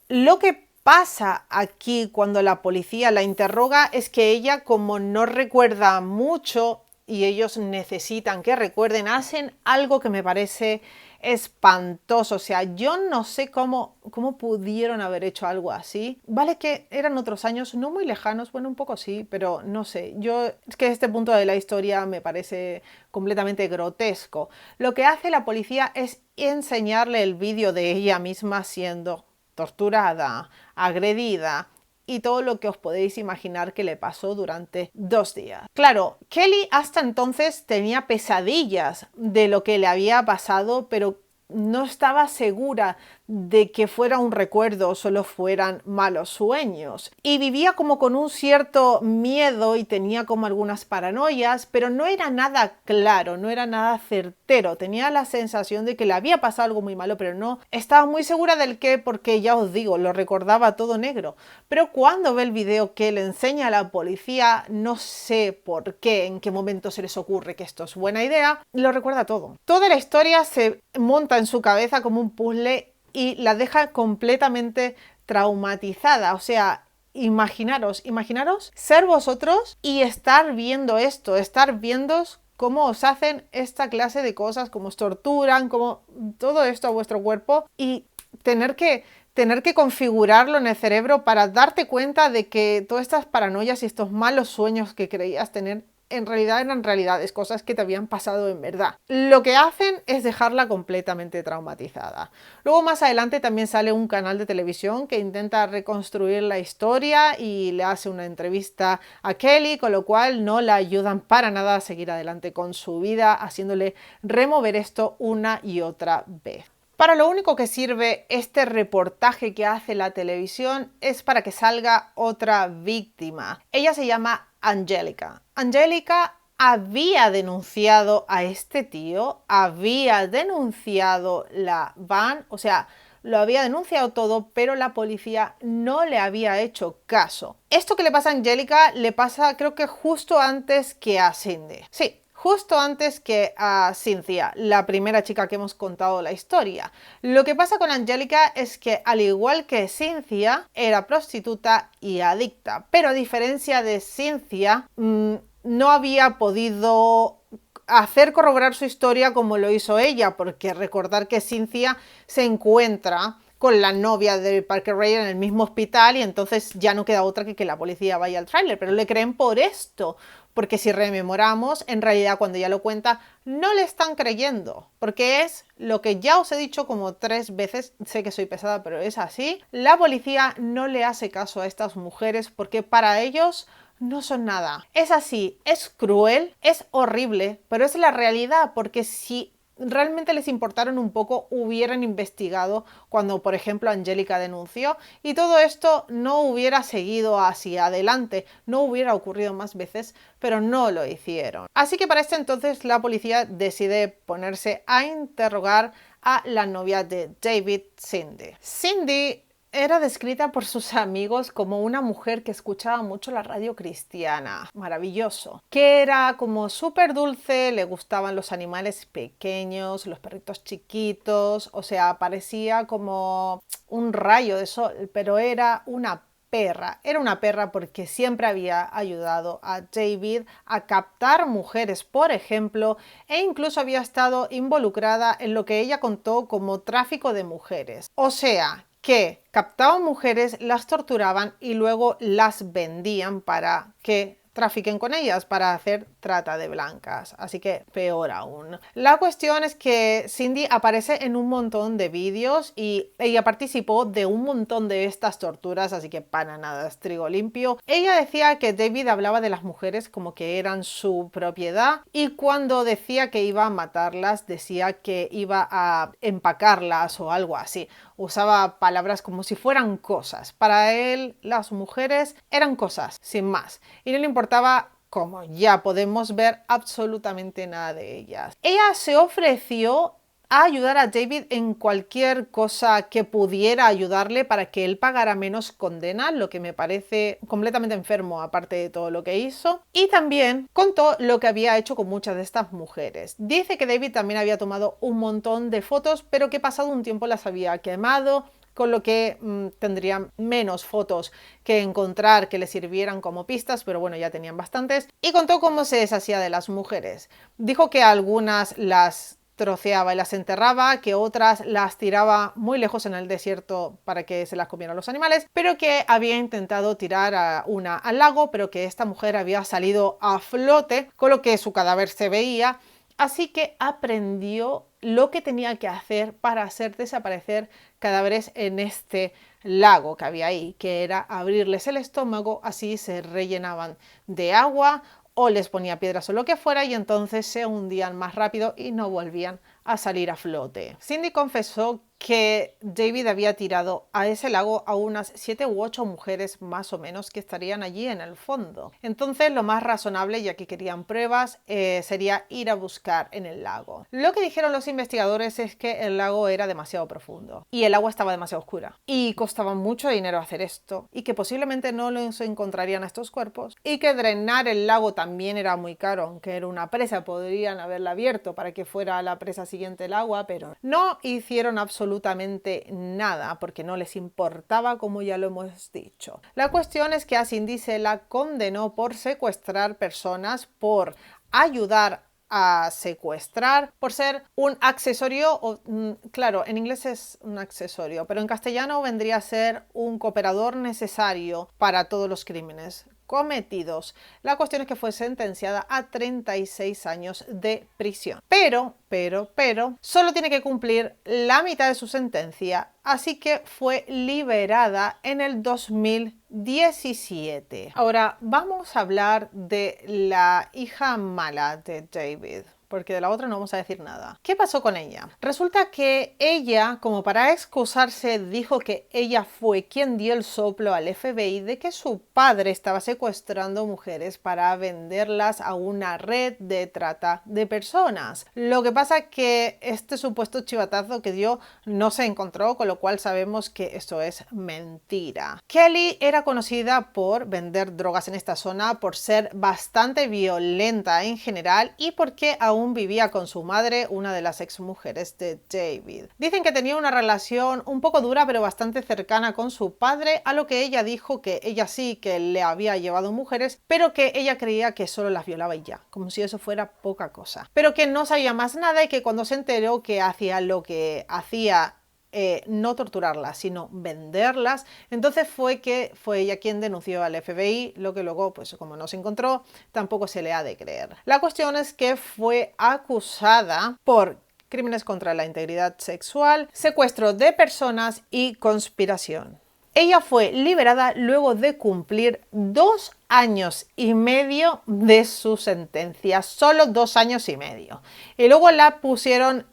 Speaker 1: Lo que pasa aquí cuando la policía la interroga es que ella, como no recuerda mucho y ellos necesitan que recuerden, hacen algo que me parece espantoso. O sea, yo no sé cómo pudieron haber hecho algo así. Vale que eran otros años no muy lejanos, bueno, un poco sí, pero no sé. Es que este punto de la historia me parece completamente grotesco. Lo que hace la policía es enseñarle el vídeo de ella misma siendo torturada, agredida y todo lo que os podéis imaginar que le pasó durante 2 días. Claro, Kelly hasta entonces tenía pesadillas de lo que le había pasado, pero no estaba segura de que fuera un recuerdo o solo fueran malos sueños. Y vivía como con un cierto miedo y tenía como algunas paranoias, pero no era nada claro, no era nada certero. Tenía la sensación de que le había pasado algo muy malo, pero no estaba muy segura del qué, porque ya os digo, lo recordaba todo negro. Pero cuando ve el video que le enseña a la policía, no sé por qué, en qué momento se les ocurre que esto es buena idea, lo recuerda todo. Toda la historia se monta en su cabeza como un puzzle y la deja completamente traumatizada. O sea, imaginaros ser vosotros y estar viendo esto, estar viendo cómo os hacen esta clase de cosas, cómo os torturan, cómo todo esto a vuestro cuerpo y tener que configurarlo en el cerebro para darte cuenta de que todas estas paranoias y estos malos sueños que creías tener en realidad eran realidades, cosas que te habían pasado en verdad. Lo que hacen es dejarla completamente traumatizada. Luego más adelante también sale un canal de televisión que intenta reconstruir la historia y le hace una entrevista a Kelly, con lo cual no la ayudan para nada a seguir adelante con su vida, haciéndole remover esto una y otra vez. Para lo único que sirve este reportaje que hace la televisión es para que salga otra víctima. Ella se llama Angelica. Angelica había denunciado a este tío, había denunciado la van, o sea, lo había denunciado todo, pero la policía no le había hecho caso. Esto que le pasa a Angelica le pasa, creo que justo antes que a Cindy. Sí, justo antes que a Cynthia, la primera chica que hemos contado la historia. Lo que pasa con Angelica es que, al igual que Cynthia, era prostituta y adicta, pero a diferencia de Cynthia, no había podido hacer corroborar su historia como lo hizo ella, porque recordar que Cynthia se encuentra con la novia de Parker Ray en el mismo hospital y entonces ya no queda otra que la policía vaya al tráiler, pero le creen por esto, porque si rememoramos, en realidad cuando ella lo cuenta, no le están creyendo, porque es lo que ya os he dicho como 3 veces, sé que soy pesada, pero es así. La policía no le hace caso a estas mujeres porque para ellos no son nada. Es así, es cruel, es horrible, pero es la realidad, porque si realmente les importaron un poco hubieran investigado cuando, por ejemplo, Angélica denunció y todo esto no hubiera seguido hacia adelante, no hubiera ocurrido más veces, pero no lo hicieron. Así que para este entonces la policía decide ponerse a interrogar a la novia de David, Cindy. Cindy era descrita por sus amigos como una mujer que escuchaba mucho la radio cristiana, maravilloso, que era como súper dulce, le gustaban los animales pequeños, los perritos chiquitos, o sea, parecía como un rayo de sol, pero era una perra porque siempre había ayudado a David a captar mujeres, por ejemplo, e incluso había estado involucrada en lo que ella contó como tráfico de mujeres. O sea, que captaban mujeres, las torturaban y luego las vendían para que trafiquen con ellas, para hacer trata de blancas, así que peor aún. La cuestión es que Cindy aparece en un montón de vídeos y ella participó de un montón de estas torturas, así que para nada es trigo limpio. Ella decía que David hablaba de las mujeres como que eran su propiedad y cuando decía que iba a matarlas decía que iba a empacarlas o algo así. Usaba palabras como si fueran cosas. Para él las mujeres eran cosas, sin más, y no le importaba, como ya podemos ver, absolutamente nada de ellas. Ella se ofreció a ayudar a David en cualquier cosa que pudiera ayudarle para que él pagara menos condena, lo que me parece completamente enfermo aparte de todo lo que hizo. Y también contó lo que había hecho con muchas de estas mujeres. Dice que David también había tomado un montón de fotos, pero que pasado un tiempo las había quemado, con lo que tendrían menos fotos que encontrar que le sirvieran como pistas, pero bueno, ya tenían bastantes. Y contó cómo se deshacía de las mujeres. Dijo que algunas las troceaba y las enterraba, que otras las tiraba muy lejos en el desierto para que se las comieran los animales, pero que había intentado tirar a una al lago, pero que esta mujer había salido a flote, con lo que su cadáver se veía. Así que aprendió lo que tenía que hacer para hacer desaparecer cadáveres en este lago que había ahí, que era abrirles el estómago, así se rellenaban de agua o les ponía piedras o lo que fuera y entonces se hundían más rápido y no volvían a salir a flote. Cindy confesó que David había tirado a ese lago a unas 7 u 8 mujeres más o menos que estarían allí en el fondo. Entonces lo más razonable, ya que querían pruebas, sería ir a buscar en el lago. Lo que dijeron los investigadores es que el lago era demasiado profundo y el agua estaba demasiado oscura y costaba mucho dinero hacer esto y que posiblemente no los encontrarían a estos cuerpos y que drenar el lago también era muy caro, aunque era una presa, podrían haberla abierto para que fuera a la presa siguiente el agua, pero no hicieron absolutamente nada porque no les importaba, como ya lo hemos dicho. La cuestión es que a Cindy se la condenó por secuestrar personas, por ayudar a secuestrar, por ser un accesorio, claro, en inglés es un accesorio, pero en castellano vendría a ser un cooperador necesario para todos los crímenes cometidos. La cuestión es que fue sentenciada a 36 años de prisión. Pero, solo tiene que cumplir la mitad de su sentencia, así que fue liberada en el 2017. Ahora vamos a hablar de la hija mala de David, porque de la otra no vamos a decir nada. ¿Qué pasó con ella? Resulta que ella, como para excusarse, dijo que ella fue quien dio el soplo al FBI de que su padre estaba secuestrando mujeres para venderlas a una red de trata de personas. Lo que pasa es que este supuesto chivatazo que dio no se encontró, con lo cual sabemos que esto es mentira. Kelly era conocida por vender drogas en esta zona, por ser bastante violenta en general y porque aún vivía con su madre, una de las exmujeres de David. Dicen que tenía una relación un poco dura pero bastante cercana con su padre, a lo que ella dijo que ella sí que le había llevado mujeres, pero que ella creía que solo las violaba y ya, como si eso fuera poca cosa. Pero que no sabía más nada y que cuando se enteró que hacía lo que hacía, no torturarlas, sino venderlas, entonces fue ella quien denunció al FBI, lo que luego, pues como no se encontró, tampoco se le ha de creer. La cuestión es que fue acusada por crímenes contra la integridad sexual, secuestro de personas y conspiración. Ella fue liberada luego de cumplir 2 años y medio de su sentencia, solo 2 años y medio. Y luego la pusieron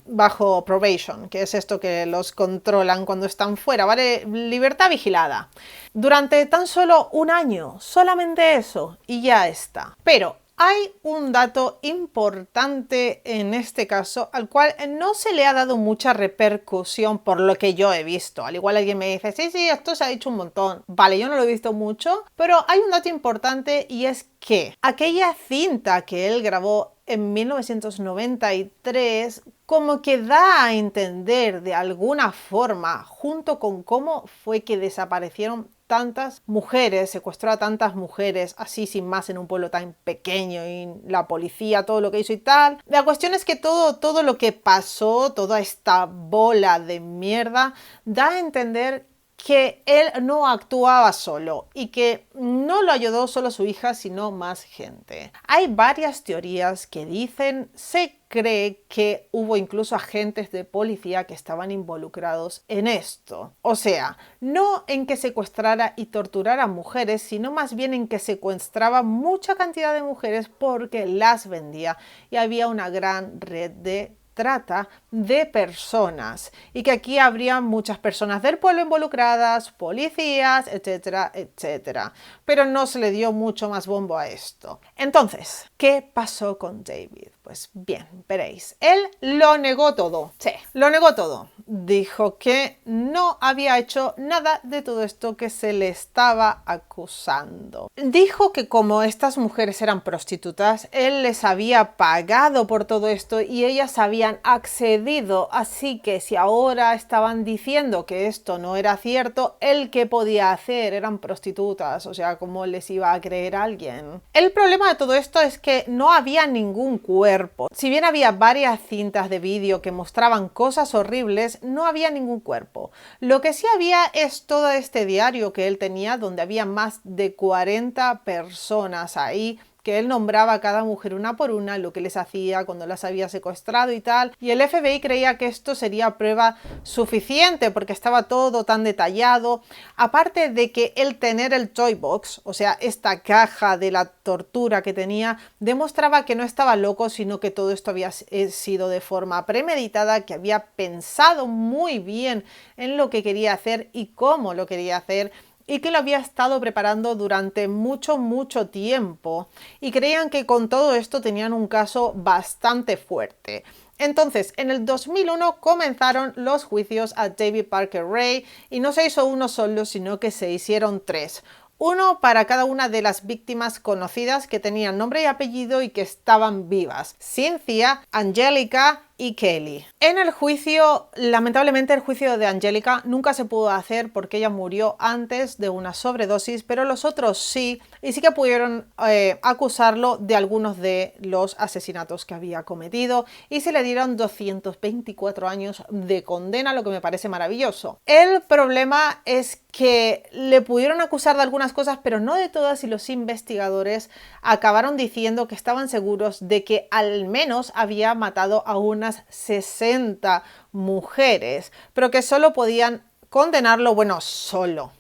Speaker 1: bajo probation, que es esto que los controlan cuando están fuera, ¿vale? Libertad vigilada. Durante tan solo 1 año, solamente eso, y ya está. Pero hay un dato importante en este caso al cual no se le ha dado mucha repercusión por lo que yo he visto. Al igual alguien me dice, sí, esto se ha dicho un montón. Vale, yo no lo he visto mucho, pero hay un dato importante y es que aquella cinta que él grabó en 1993 como que da a entender de alguna forma, junto con cómo fue que desaparecieron tantas mujeres, secuestró a tantas mujeres así sin más en un pueblo tan pequeño y la policía, todo lo que hizo y tal. La cuestión es que todo lo que pasó, toda esta bola de mierda, da a entender que él no actuaba solo y que no lo ayudó solo su hija, sino más gente. Hay varias teorías que dicen, se cree que hubo incluso agentes de policía que estaban involucrados en esto. O sea, no en que secuestrara y torturara mujeres, sino más bien en que secuestraba mucha cantidad de mujeres porque las vendía y había una gran red de trata de personas y que aquí habría muchas personas del pueblo involucradas, policías, etcétera, etcétera. Pero no se le dio mucho más bombo a esto. Entonces, ¿qué pasó con David? Pues bien, veréis, él lo negó todo. Sí, lo negó todo. Dijo que no había hecho nada de todo esto que se le estaba acusando. Dijo que como estas mujeres eran prostitutas, él les había pagado por todo esto y ellas habían accedido. Así que si ahora estaban diciendo que esto no era cierto, ¿él qué podía hacer? Eran prostitutas, o sea, ¿cómo les iba a creer a alguien? El problema de todo esto es que no había ningún cuerpo. Si bien había varias cintas de vídeo que mostraban cosas horribles, no había ningún cuerpo. Lo que sí había es todo este diario que él tenía, donde había más de 40 personas ahí, que él nombraba a cada mujer una por una, lo que les hacía cuando las había secuestrado y tal, y el FBI creía que esto sería prueba suficiente porque estaba todo tan detallado, aparte de que el tener el toy box, o sea, esta caja de la tortura que tenía, demostraba que no estaba loco, sino que todo esto había sido de forma premeditada, que había pensado muy bien en lo que quería hacer y cómo lo quería hacer, y que lo había estado preparando durante mucho tiempo y creían que con todo esto tenían un caso bastante fuerte. Entonces, en el 2001 comenzaron los juicios a David Parker Ray y no se hizo uno solo, sino que se hicieron 3. Uno para cada una de las víctimas conocidas que tenían nombre y apellido y que estaban vivas: Cynthia, Angelica y Kelly. En el juicio, lamentablemente el juicio de Angelica nunca se pudo hacer porque ella murió antes de una sobredosis, pero los otros sí, y sí que pudieron acusarlo de algunos de los asesinatos que había cometido y se le dieron 224 años de condena, lo que me parece maravilloso. El problema es que le pudieron acusar de algunas cosas, pero no de todas, y los investigadores acabaron diciendo que estaban seguros de que al menos había matado a unas 60 mujeres, pero que solo podían condenarlo, bueno, solo,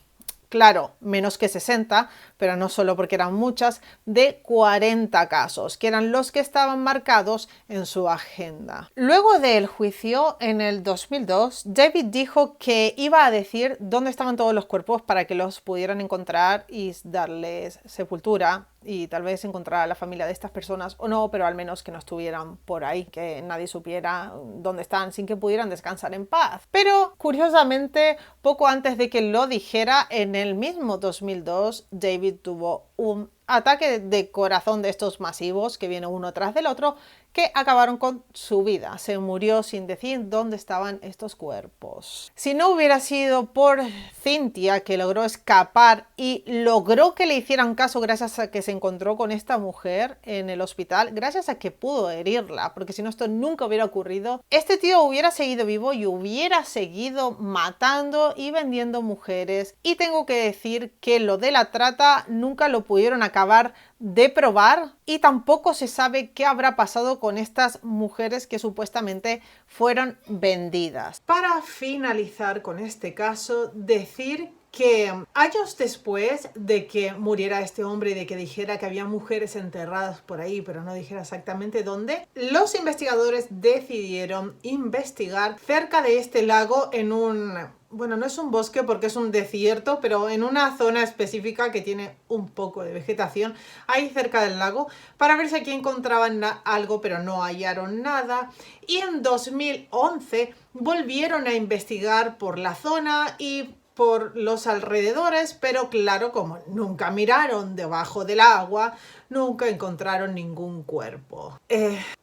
Speaker 1: claro, menos que 60, pero no solo porque eran muchas, de 40 casos, que eran los que estaban marcados en su agenda. Luego del juicio, en el 2002, David dijo que iba a decir dónde estaban todos los cuerpos para que los pudieran encontrar y darles sepultura, y tal vez encontrar a la familia de estas personas o no, pero al menos que no estuvieran por ahí, que nadie supiera dónde están, sin que pudieran descansar en paz. Pero curiosamente, poco antes de que lo dijera, en el mismo 2002, David tuvo un ataque de corazón de estos masivos que viene uno tras del otro, que acabaron con su vida. Se murió sin decir dónde estaban estos cuerpos. Si no hubiera sido por Cynthia, que logró escapar y logró que le hicieran caso gracias a que se encontró con esta mujer en el hospital, gracias a que pudo herirla, porque si no esto nunca hubiera ocurrido, este tío hubiera seguido vivo y hubiera seguido matando y vendiendo mujeres. Y tengo que decir que lo de la trata nunca lo pudieron acabar de probar, y tampoco se sabe qué habrá pasado con estas mujeres que supuestamente fueron vendidas. Para finalizar con este caso, decir que años después de que muriera este hombre y de que dijera que había mujeres enterradas por ahí, pero no dijera exactamente dónde, los investigadores decidieron investigar cerca de este lago en un... Bueno, no es un bosque porque es un desierto, pero en una zona específica que tiene un poco de vegetación, ahí cerca del lago, para ver si aquí encontraban algo, pero no hallaron nada. Y en 2011 volvieron a investigar por la zona y por los alrededores, pero claro, como nunca miraron debajo del agua, nunca encontraron ningún cuerpo.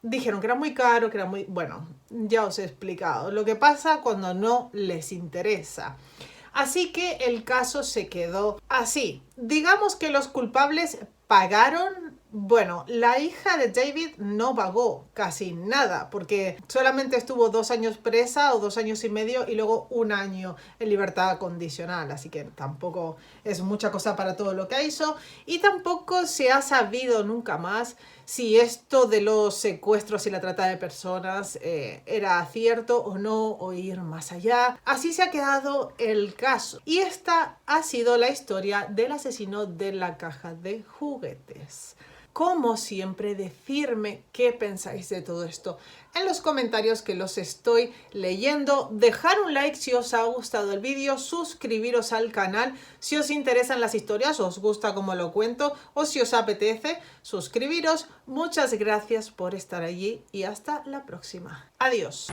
Speaker 1: Dijeron que era muy caro, que era muy... Bueno, ya os he explicado lo que pasa cuando no les interesa. Así que el caso se quedó así. Digamos que los culpables pagaron. Bueno, la hija de David no pagó casi nada porque solamente estuvo 2 años presa o 2 años y medio y luego 1 año en libertad condicional, así que tampoco es mucha cosa para todo lo que hizo y tampoco se ha sabido nunca más si esto de los secuestros y la trata de personas era cierto o no, o ir más allá. Así se ha quedado el caso. Y esta ha sido la historia del asesino de la caja de juguetes. Como siempre, decidme qué pensáis de todo esto en los comentarios que los estoy leyendo. Dejar un like si os ha gustado el vídeo, suscribiros al canal si os interesan las historias, os gusta cómo lo cuento o si os apetece, suscribiros. Muchas gracias por estar allí y hasta la próxima. Adiós.